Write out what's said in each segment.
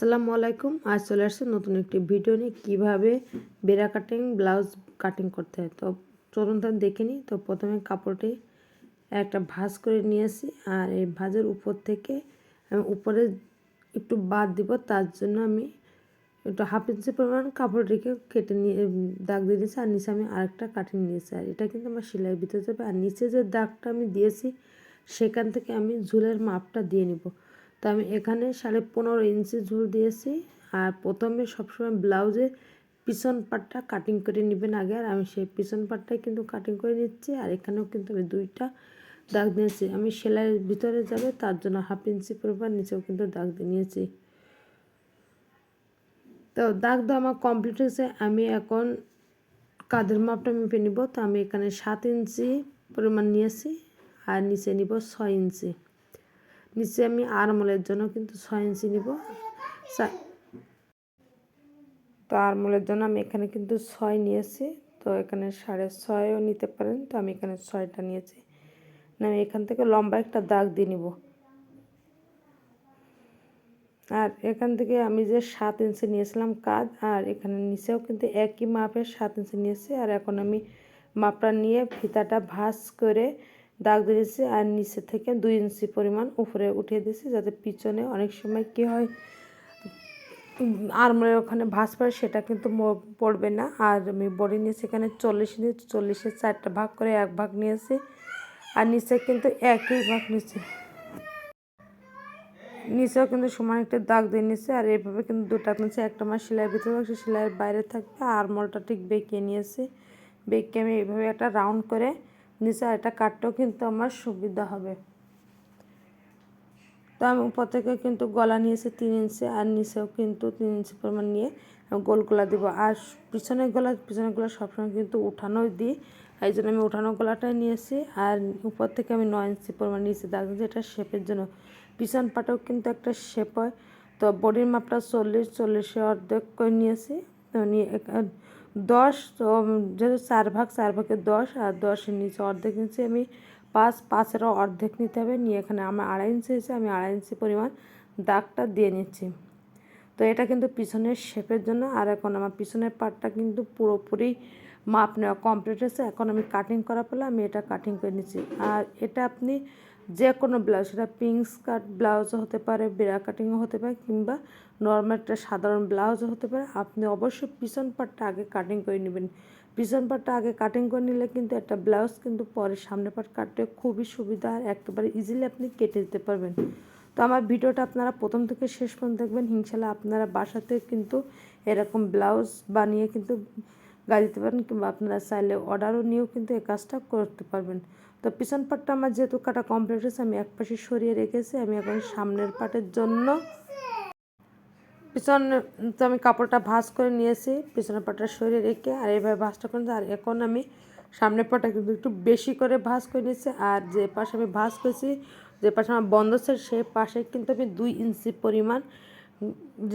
আসসালামু আলাইকুম। আজ চলে আসছে নতুন একটি ভিডিও নিয়ে কীভাবে বেড়া কাটিং ব্লাউজ কাটিং করতে হয়। তো চলুন তাহলে দেখে নিই। তো প্রথমে কাপড়টি একটা ভাঁজ করে নিয়েছি, আর এই ভাঁজের উপর থেকে আমি উপরে একটু বাদ দিব। তার জন্য আমি একটু হাফ ইঞ্চি পরিমাণ কাপড়টিকে কেটে নিয়ে দাগ দিয়ে দিয়েছি, আর নিচে আমি আরেকটা কাটিং নিয়েছি। আর এটা কিন্তু আমার সেলাই ভিতরে যাবে। আর নিচে যে দাগটা আমি দিয়েছি সেখান থেকে আমি ঝুলের মাপটা দিয়ে নিব। তো আমি এখানে 15.5 ইঞ্চি ঝুল দিয়েছি। আর প্রথমে সবসময় ব্লাউজের পিছন পাটটা কাটিং করে নেবেন আগে, আর আমি সেই পিছন পাটটাই কিন্তু কাটিং করে নিচ্ছি। আর এখানেও কিন্তু আমি দুইটা দাগ দিয়েছি। আমি সেলাইয়ের ভিতরে যাবে তার জন্য হাফ ইঞ্চি পরিমাণ নিচেও কিন্তু দাগ দিয়ে নিয়েছি। তো দাগ দেওয়া আমার কমপ্লিট হয়েছে। আমি এখন কাঁধের মাপটা মেপে নিব। তো আমি এখানে 7 ইঞ্চি পরিমাণ নিয়েছি, আর নিচে নিব 6 ইঞ্চি। নিচে আমি আরমোলের জন্য কিন্তু 6 ইঞ্চি নিব। তো আরমোলের জন্য আমি এখানে কিন্তু 6 নিয়েছি। তো এখানে 6.5ও নিতে পারেন। তো আমি এখানে 6টা নিয়েছি। আমি এখান থেকে লম্বা একটা দাগ দিয়ে নিব। আর এখান থেকে আমি যে 7 ইঞ্চি নিয়েছিলাম কাঁধ, আর এখানে নিচেও কিন্তু একই মাপের 7 ইঞ্চি নিয়েছি। আর এখন আমি মাপটা নিয়ে ফিতাটা ভাঁজ করে দাগ দিয়েছি, আর নিচে থেকে 2 ইঞ্চি পরিমাণ উপরে উঠিয়ে দিয়েছি, যাতে পিছনে অনেক সময় কী হয় আরমোলের ওখানে ভাঁজ পড়ে, সেটা কিন্তু পড়বে না। আর আমি বডি নিয়েছি এখানে 40 নিয়েছি। 40-এর 4টা ভাগ করে 1 ভাগ নিয়েছি, আর নিচে কিন্তু একই ভাগ নিয়েছি। নিচেও কিন্তু সমান একটা দাগ দিয়ে নিচ্ছে। আর এইভাবে কিন্তু দুটা নিচ্ছে, একটা আমার সেলাইয়ের ভিতরে থাকছে, সেলাইয়ের বাইরে থাকবে। আরমোলটা ঠিক বেঁকিয়ে নিয়েছি। বেঁকিয়ে আমি এইভাবে একটা রাউন্ড করে নিচে, আর এটা কাটতেও কিন্তু আমার সুবিধা হবে। তো আমি উপর থেকে কিন্তু গলা নিয়েছি 3 ইঞ্চি, আর নিচেও কিন্তু 3 ইঞ্চি পরিমাণ নিয়ে গোল গলা দিব। আর পিছনের গলা সবসময় কিন্তু উঠানোই দিই, এই জন্য আমি উঠানো গলাটাই নিয়েছি। আর উপর থেকে আমি 9 ইঞ্চি পরিমাণ নিয়েছি দাগ দিয়েছি, এটা শেপের জন্য। পিছন পাটেও কিন্তু একটা শেপ হয়। তো বডির মাপটা 40-40-এ অর্ধেক করে নিয়েছি। তো নিয়ে 10, তো যেহেতু 4 ভাগের 10, আর 10-এর নিচে অর্ধেক নিয়েছি আমি 5-5-এরও অর্ধেক নিতে হবে। নিয়ে এখানে আমার 2.5 ইঞ্চি হয়েছে, আমি 2.5 ইঞ্চি পরিমাণ দাগটা দিয়ে নিচ্ছি। তো এটা কিন্তু পিছনের শেপের জন্য। আর এখন আমার পিছনের পার্টটা কিন্তু পুরোপুরি মাপ নেওয়া কমপ্লিট হয়েছে। এখন আমি কাটিং করা পেলে আমি এটা কাটিং করে নিচ্ছি। আর এটা আপনি যে কোনো ব্লাউজ, সেটা পিঙ্ক কাট ব্লাউজও হতে পারে, বেড়া কাটিংও হতে পারে, কিংবা নর্মাল একটা সাধারণ ব্লাউজও হতে পারে। আপনি অবশ্যই পিছন পার্টটা আগে কাটিং করে নেবেন। পিছন পার্টটা আগে কাটিং করে নিলে কিন্তু একটা ব্লাউজ কিন্তু পরে সামনের পার্ট কাটতে খুবই সুবিধা, আর একেবারে ইজিলি আপনি কেটে দিতে পারবেন। তো আমার ভিডিওটা আপনারা প্রথম থেকে শেষ পর্যন্ত দেখবেন। ইনশাল্লাহ আপনারা বাসাতে কিন্তু এরকম ব্লাউজ বানিয়ে কিন্তু গায়ে দিতে পারেন, কিংবা আপনারা চাইলে অর্ডারও নিয়েও কিন্তু এই কাজটা করতে পারবেন। তো পিছন পাটটা আমার যেহেতু কাটা কমপ্লিট হয়েছে, আমি এক পাশে সরিয়ে রেখেছি। আমি এখন সামনের পাটের জন্য তো আমি কাপড়টা ভাঁজ করে নিয়েছি পিছনের পাটটা সরিয়ে রেখে, আর এইভাবে ভাঁজটা করে। আর এখন আমি সামনের পাটটা কিন্তু একটু বেশি করে ভাঁজ করে নিয়েছি। আর যে পাশে আমি ভাঁজ করেছি, যে পাশে আমার বন্ধ ছিল, সেই পাশে কিন্তু আমি 2 ইঞ্চি পরিমাণ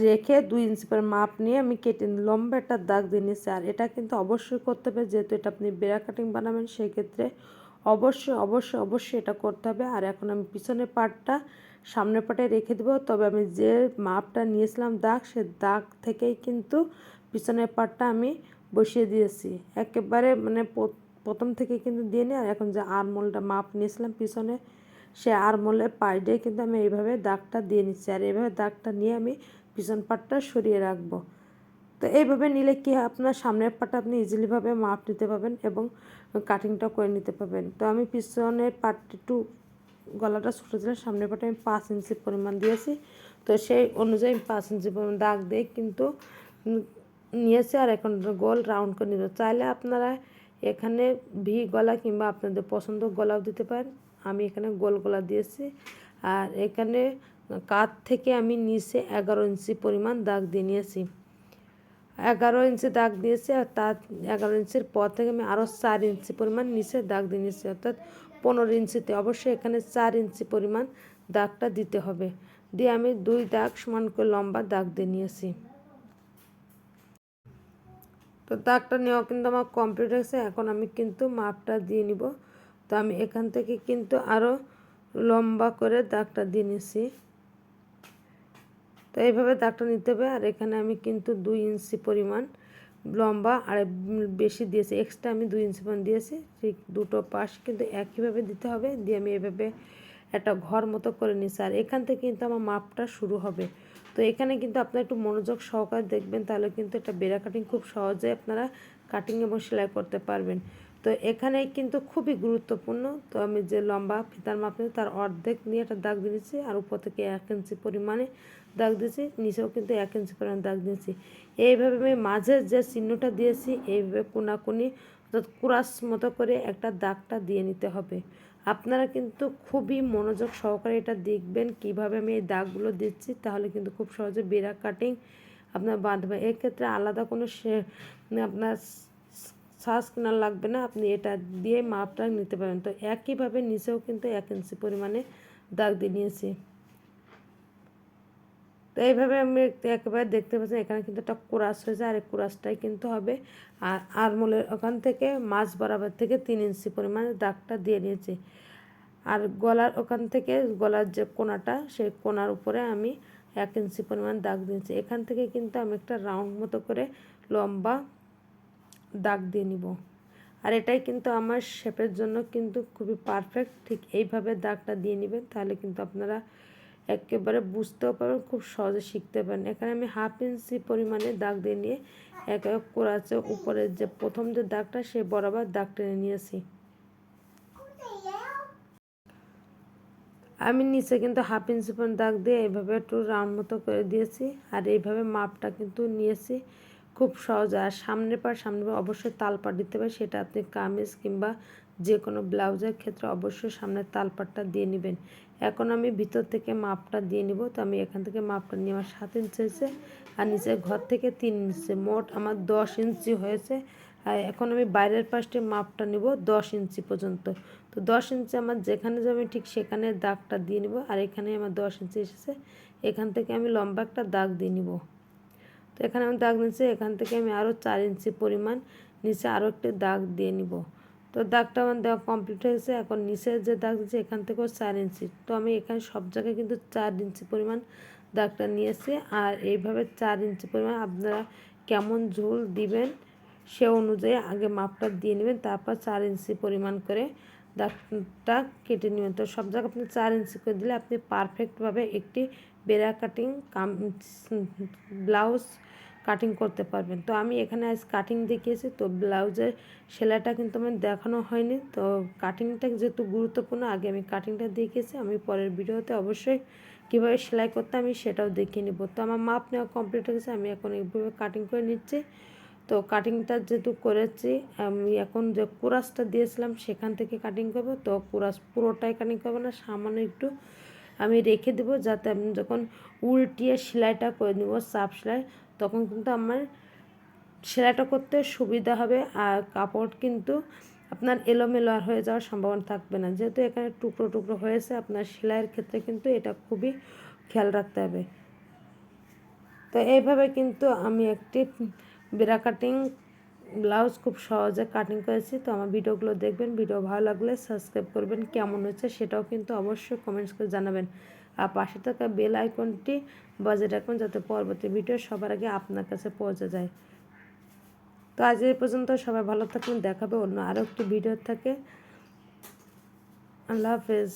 রেখে 2 ইঞ্চি পরিমাণ মাপ নিয়ে আমি কেটে লম্বা একটা দাগ দিয়ে নিয়েছি। আর এটা কিন্তু অবশ্যই করতে হবে, যেহেতু এটা আপনি বেড়া কাটিং বানাবেন, সেক্ষেত্রে অবশ্যই এটা করতে হবে। আর এখন আমি পিছনের পাটটা সামনের পাটে রেখে দেবো। তবে আমি যে মাপটা নিয়েছিলাম দাগ, সে দাগ থেকেই কিন্তু পিছনের পাটটা আমি বসিয়ে দিয়েছি। একেবারে মানে প্রথম থেকে কিন্তু দিয়ে নিই। আর এখন যে আরমোলটা মাপ নিয়েছিলাম পিছনে, সে আরমোলের পাশ দিয়ে কিন্তু আমি এইভাবে দাগটা দিয়ে নিচ্ছি। আর এইভাবে দাগটা নিয়ে আমি পিছন পাটটা সরিয়ে রাখবো। তো এইভাবে নিলে কি হয়, আপনার সামনের পাটটা আপনি ইজিলিভাবে মাপ নিতে পারবেন এবং কাটিংটা করে নিতে পারবেন। তো আমি পিছনের পাটটা একটু গলাটা ছোটো ছিল, সামনের পাটে আমি 5 ইঞ্চি পরিমাণ দিয়েছি। তো সেই অনুযায়ী 5 ইঞ্চি পরিমাণ দাগ দিয়ে কিন্তু নিয়েছি। আর এখন গোল রাউন্ড করে নিল। চাইলে আপনারা এখানে ভি গলা কিংবা আপনাদের পছন্দ গলাও দিতে পারেন। আমি এখানে গোল গলা দিয়েছি। আর এখানে কাঁধ থেকে আমি নিচে 11 ইঞ্চি পরিমাণ দাগ দিয়ে নিয়েছি। 11 ইঞ্চি দাগ দিয়েছি। আর তার 11 ইঞ্চির পর থেকে আমি আরও 4 ইঞ্চি পরিমাণ নিচে দাগ দিয়ে নিয়েছি, অর্থাৎ 15 ইঞ্চিতে। অবশ্যই এখানে 4 ইঞ্চি পরিমাণ দাগটা দিতে হবে। দিয়ে আমি 2 দাগ সমান করে লম্বা দাগ দিয়ে নিয়েছি। তো দাগটা নেওয়া কিন্তু আমার কমপ্লিট হয়েছে। এখন আমি কিন্তু মাপটা দিয়ে নিব। তো আমি এখান থেকে কিন্তু আরও লম্বা করে দাগটা দিয়ে নিয়েছি। তো এইভাবে দাগটা নিতে হবে। আর এখানে আমি কিন্তু 2 ইঞ্চি পরিমাণ লম্বা আর বেশি দিয়েছি, এক্সট্রা আমি 2 ইঞ্চি পরিমাণ দিয়েছি। ঠিক দুটো পাশ কিন্তু একইভাবে দিতে হবে। দিয়ে আমি এভাবে একটা ঘর মতো করে নিচ্ছি। আর এখান থেকে কিন্তু আমার মাপটা শুরু হবে। তো এখানে কিন্তু আপনারা একটু মনোযোগ সহকারে দেখবেন, তাহলে কিন্তু একটা বেড়া কাটিং খুব সহজে আপনারা কাটিং এবং সেলাই করতে পারবেন। তো এখানে কিন্তু খুবই গুরুত্বপূর্ণ। তো আমি যে লম্বা ফিতার মাপ নিয়েছি তার অর্ধেক নিয়ে একটা দাগ দিয়েছি, আর উপর থেকে 1 ইঞ্চি পরিমাণে দাগ দিয়েছি, নিচেও কিন্তু 1 ইঞ্চি পরিমাণে দাগ দিয়েছি। এইভাবে আমি মাঝের যে চিহ্নটা দিয়েছি এইভাবে কোনাকুনি অর্থাৎ কুরাস মতো করে একটা দাগটা দিয়ে নিতে হবে। আপনারা কিন্তু খুবই মনোযোগ সহকারে এটা দেখবেন কিভাবে আমি এই দাগগুলো দিচ্ছি, তাহলে কিন্তু খুব সহজে বেড়া কাটিং আপনার বাঁধবে। এক্ষেত্রে আলাদা কোনো আপনার সাজ কেনার লাগবে না, আপনি এটা দিয়ে মাপটা নিতে পারেন। তো একইভাবে নিচেও কিন্তু 1 ইঞ্চি পরিমাণে দাগ দিয়ে নিয়েছি। তো এইভাবে আমি একেবারে দেখতে পাচ্ছি এখানে কিন্তু একটা কোরাস হয়েছে, আর এই কোরাসটাই কিন্তু হবে। আর আরমোলের ওখান থেকে মাঝ বরাবর থেকে 3 ইঞ্চি পরিমাণে দাগটা দিয়ে নিয়েছি। আর গলার ওখান থেকে গলার যে কোনাটা সেই কোনার উপরে আমি 1 ইঞ্চি পরিমাণ দাগ দিয়েছি। এখান থেকে কিন্তু আমি একটা রাউন্ড মতো করে লম্বা দাগ দিয়ে নিব। আর এটাই কিন্তু আমার শেপের জন্য কিন্তু খুবই পারফেক্ট। ঠিক এইভাবে দাগটা দিয়ে নেবেন, তাহলে কিন্তু আপনারা একেবারে বুঝতেও পারবেন, খুব সহজে শিখতে পারেন। এখানে আমি 1/2 ইঞ্চি পরিমাণে দাগ দিয়ে নিয়ে এক এক কোরাসে উপরের যে প্রথম যে দাগটা সে বরাবর দাগ টেনে নিয়েছি। আমি নিচে কিন্তু 1/2 ইঞ্চি পরিমাণ দাগ দিয়ে এইভাবে একটু রাউন্ড মতো করে দিয়েছি। আর এইভাবে মাপটা কিন্তু নিয়েছি খুব সহজ। আর সামনের পাট অবশ্যই তালপাট দিতে হবে, সেটা আপনি কামিজ কিংবা যে কোনো ব্লাউজের ক্ষেত্রে অবশ্যই সামনের তালপাটটা দিয়ে নেবেন। এখন আমি ভিতর থেকে মাপটা দিয়ে নিব। তো আমি এখান থেকে মাপটা নিয়ে আমার 7 ইঞ্চি হয়েছে, আর নিচের ঘর থেকে 3 ইঞ্চি, মোট আমার 10 ইঞ্চি হয়েছে। আর এখন আমি বাইরের পাশে মাপটা নিব 10 ইঞ্চি পর্যন্ত। তো 10 ইঞ্চি আমার যেখানে যাবে ঠিক সেখানে দাগটা দিয়ে নিব। আর এখানে আমার 10 ইঞ্চি এসেছে, এখান থেকে আমি লম্বা একটা দাগ দিয়ে নিব। তো এখানে আমি দাগ নিচ্ছি, এখান থেকে আমি আরও 4 ইঞ্চি পরিমাণ নিচে আরও একটি দাগ দিয়ে নিব। তো দাগটা আমার দেওয়া কমপ্লিট হয়েছে। এখন নিচে যে দাগ দিচ্ছি এখান থেকেও 4 ইঞ্চি। তো আমি এখানে সব জায়গায় কিন্তু 4 ইঞ্চি পরিমাণ দাগটা নিয়েছি। আর এইভাবে 4 ইঞ্চি পরিমাণ আপনারা কেমন ঝুল দিবেন সে অনুযায়ী আগে মাপটা দিয়ে নেবেন, তারপর 4 ইঞ্চি পরিমাণ করে দাগটা কেটে নেবেন। তো সব জায়গায় আপনি 4 ইঞ্চি করে দিলে আপনি পারফেক্টভাবে একটি বেড়া কাটিং ব্লাউজ কাটিং করতে পারবেন। তো আমি এখানে আজ কাটিং দেখিয়েছি, তো ব্লাউজের সেলাইটা কিন্তু আমার দেখানো হয়নি। তো কাটিংটা যেহেতু গুরুত্বপূর্ণ, আগে আমি কাটিংটা দেখিয়েছি, আমি পরের ভিডিওতে অবশ্যই কীভাবে সেলাই করতে আমি সেটাও দেখিয়ে নেব। তো আমার মাপ নেওয়া কমপ্লিট হয়ে গেছে, আমি এখন এইভাবে কাটিং করে নিচ্ছি। তো কাটিংটা যেহেতু করেছি, আমি এখন যে কুরাসটা দিয়েছিলাম সেখান থেকে কাটিং করব। তো কুরাস পুরোটাই কাটিং করবো না, সামান্য একটু আমি রেখে দেবো, যাতে আমি যখন উল্টিয়ে সেলাইটা করে নেব চাপ সেলাই, তখন কিন্তু আমার সেলাইটা করতে সুবিধা হবে। আর কাপড় কিন্তু আপনার এলোমেলো আর হয়ে যাওয়ার সম্ভাবনা থাকবে না। যেহেতু এখানে টুকরো টুকরো হয়েছে, আপনার সেলাইয়ের ক্ষেত্রে কিন্তু এটা খুবই খেয়াল রাখতে হবে। তো এইভাবে কিন্তু আমি একটি বেড়া কাটিং ব্লাউজ খুব সহজে কাটিং করেছি। তো আমার ভিডিওগুলো দেখবেন, ভিডিও ভালো লাগলে সাবস্ক্রাইব করবেন, কেমন হচ্ছে সেটাও কিন্তু অবশ্যই কমেন্টস করে জানাবেন। আর পাশে থাকা বেল আইকনটি বাজিয়ে রাখবেন, যাতে পরবর্তী ভিডিও সবার আগে আপনার কাছে পৌঁছে যায়। তো আজ এই পর্যন্ত, সবাই ভালো থাকুন, দেখাবে অন্য আরও একটি ভিডিও থাকে। আল্লাহ হাফেজ।